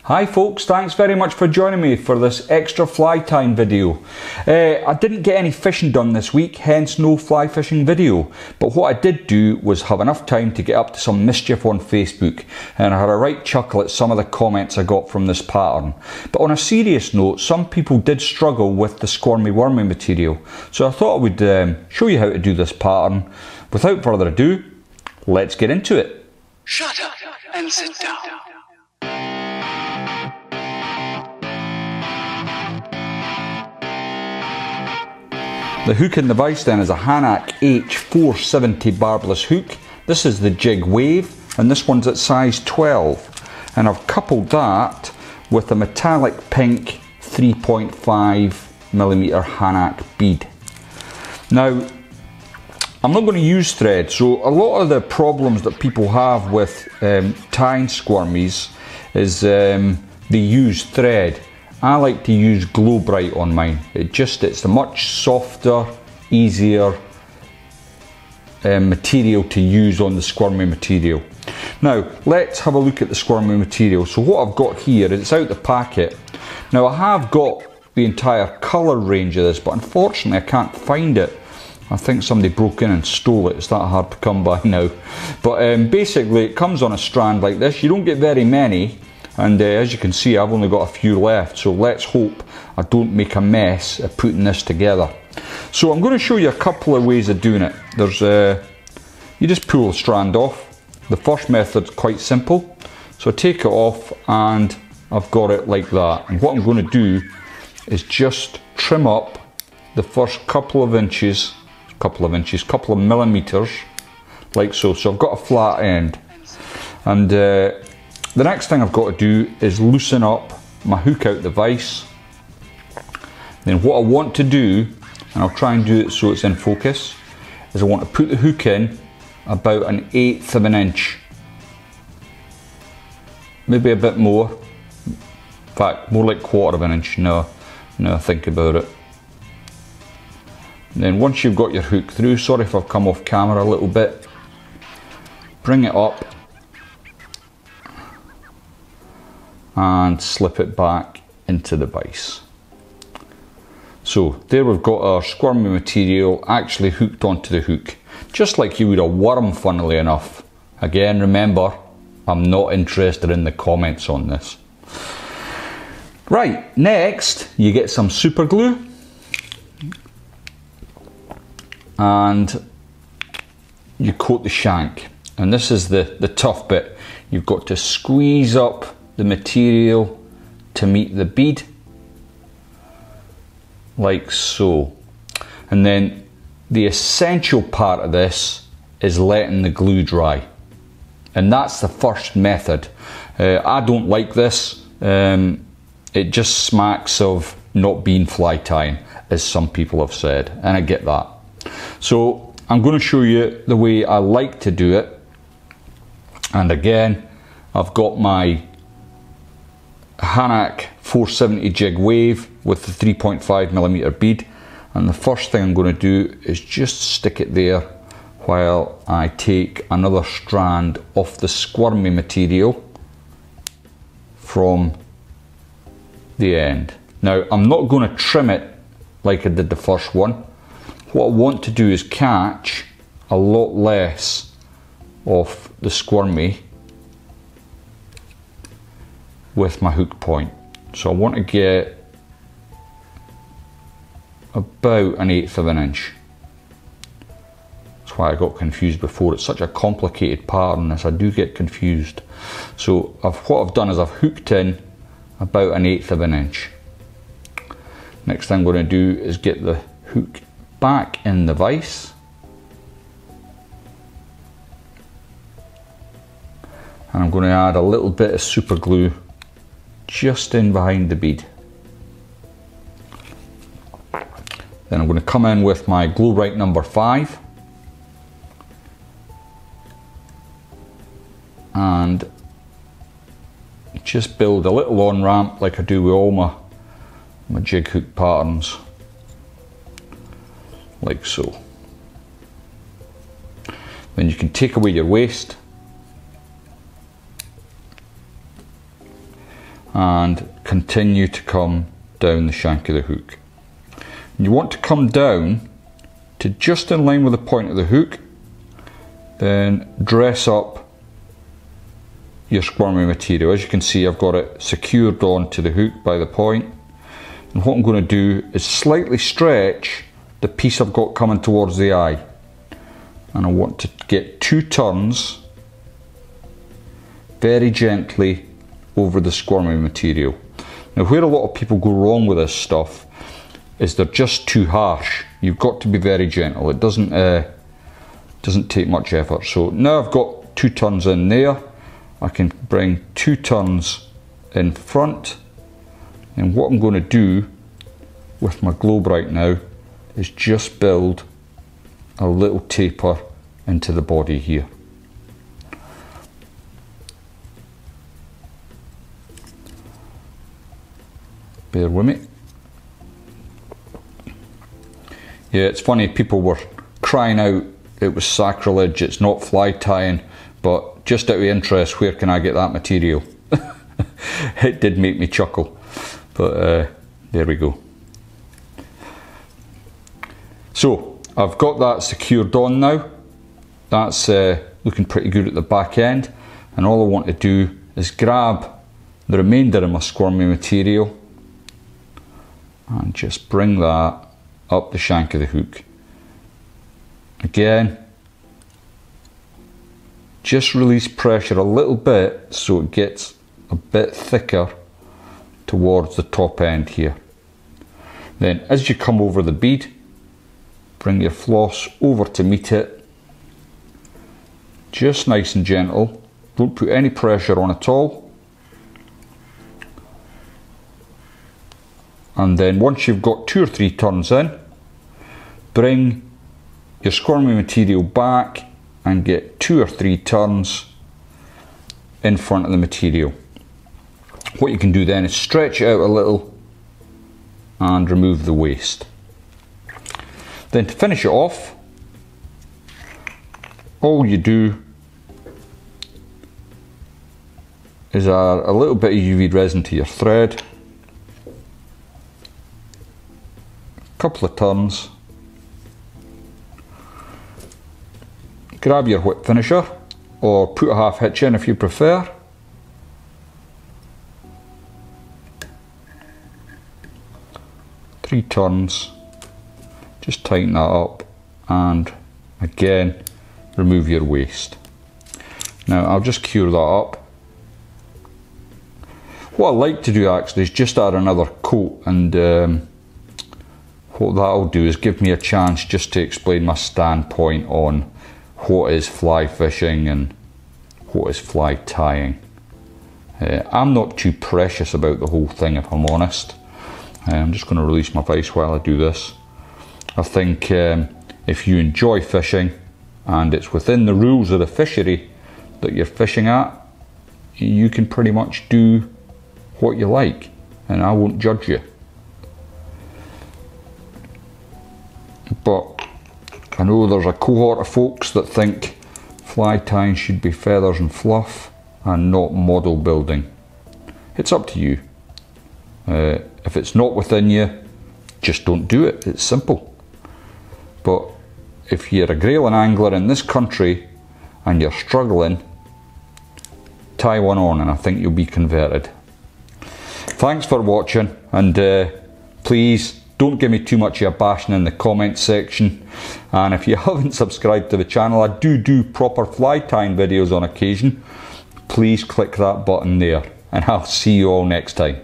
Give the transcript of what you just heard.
Hi folks, thanks very much for joining me for this extra fly time video. I didn't get any fishing done this week, hence no fly fishing video. But what I did do was have enough time to get up to some mischief on Facebook, and I had a right chuckle at some of the comments I got from this pattern. But on a serious note, some people did struggle with the Squirmy Wormy material, so I thought I would show you how to do this pattern. Without further ado, let's get into it. Shut up and sit down. The hook in the vise then is a Hanak H470 barbless hook. This is the jig wave, and this one's at size 12. And I've coupled that with a metallic pink 3.5mm Hanak bead. Now, I'm not going to use thread, so a lot of the problems that people have with tying squirmies is they use thread. I like to use Glo-Brite on mine. It's a much softer, easier material to use on the squirmy material. Now let's have a look at the squirmy material. So what I've got here is, it's out the packet. Now I have got the entire colour range of this, but unfortunately I can't find it. I think somebody broke in and stole it. It's that hard to come by now. But basically it comes on a strand like this. You don't get very many. And as you can see, I've only got a few left, so let's hope I don't make a mess of putting this together. So I'm going to show you a couple of ways of doing it. There's you just pull the strand off. The first method's quite simple. So I take it off and I've got it like that. And what I'm going to do is just trim up the first couple of millimeters, like so. So I've got a flat end. And the next thing I've got to do is loosen up my hook out the vise. Then what I want to do, and I'll try and do it so it's in focus, is I want to put the hook in about 1/8 of an inch. Maybe a bit more. In fact, more like 1/4 of an inch now I think about it. And then once you've got your hook through, sorry if I've come off camera a little bit, bring it up and slip it back into the vise. So there we've got our squirmy material actually hooked onto the hook, just like you would a worm, funnily enough. Again, remember, I'm not interested in the comments on this. Right, next you get some super glue and you coat the shank, and this is the tough bit. You've got to squeeze up the material to meet the bead, like so. And then the essential part of this is letting the glue dry, and that's the first method. I don't like this. It just smacks of not being fly tying, as some people have said, and I get that. So I'm going to show you the way I like to do it. And again, I've got my Hanak 470 jig wave with the 3.5mm bead, and the first thing I'm going to do is just stick it there while I take another strand off the squirmy material from the end. Now I'm not going to trim it like I did the first one. What I want to do is catch a lot less of the squirmy with my hook point. So I want to get about 1/8 of an inch. That's why I got confused before. It's such a complicated pattern, as I do get confused. So what I've done is I've hooked in about 1/8 of an inch. Next thing I'm going to do is get the hook back in the vise. And I'm going to add a little bit of super glue just in behind the bead. Then I'm going to come in with my Glo-Brite No5 and just build a little on ramp like I do with all my jig hook patterns, like so. Then you can take away your waste and continue to come down the shank of the hook. You want to come down to just in line with the point of the hook, then dress up your squirmy material. As you can see, I've got it secured onto the hook by the point, and what I'm going to do is slightly stretch the piece I've got coming towards the eye, and I want to get 2 turns very gently over the squirmy material. Now, where a lot of people go wrong with this stuff is they're just too harsh. You've got to be very gentle. It doesn't take much effort. So now I've got 2 turns in there. I can bring 2 turns in front, and what I'm going to do with my Glo-Brite now is just build a little taper into the body here. Bear with me. Yeah, it's funny, people were crying out it was sacrilege, it's not fly tying, but just out of interest, where can I get that material? It did make me chuckle, but there we go. So I've got that secured on now. That's looking pretty good at the back end, and all I want to do is grab the remainder of my squirmy material and just bring that up the shank of the hook. Again, just release pressure a little bit so it gets a bit thicker towards the top end here. Then as you come over the bead, bring your floss over to meet it, just nice and gentle, don't put any pressure on at all. And then once you've got 2 or 3 turns in, bring your squirmy material back and get 2 or 3 turns in front of the material. What you can do then is stretch it out a little and remove the waste. Then to finish it off, all you do is add a little bit of UV resin to your thread, a couple of turns, grab your whip finisher or put a half hitch in if you prefer, three turns, just tighten that up and again remove your waste. Now I'll just cure that up. What I like to do actually is just add another coat, and what that'll do is give me a chance just to explain my standpoint on what is fly fishing and what is fly tying. I'm not too precious about the whole thing, if I'm honest. I'm just going to release my vise while I do this. I think if you enjoy fishing and it's within the rules of the fishery that you're fishing at, you can pretty much do what you like and I won't judge you. But I know there's a cohort of folks that think fly tying should be feathers and fluff and not model building. It's up to you. If it's not within you, just don't do it. It's simple. But if you're a grayling angler in this country and you're struggling, tie one on and I think you'll be converted. Thanks for watching, and please don't give me too much of a bashing in the comment section. And if you haven't subscribed to the channel, I do proper fly tying videos on occasion. Please click that button there and I'll see you all next time.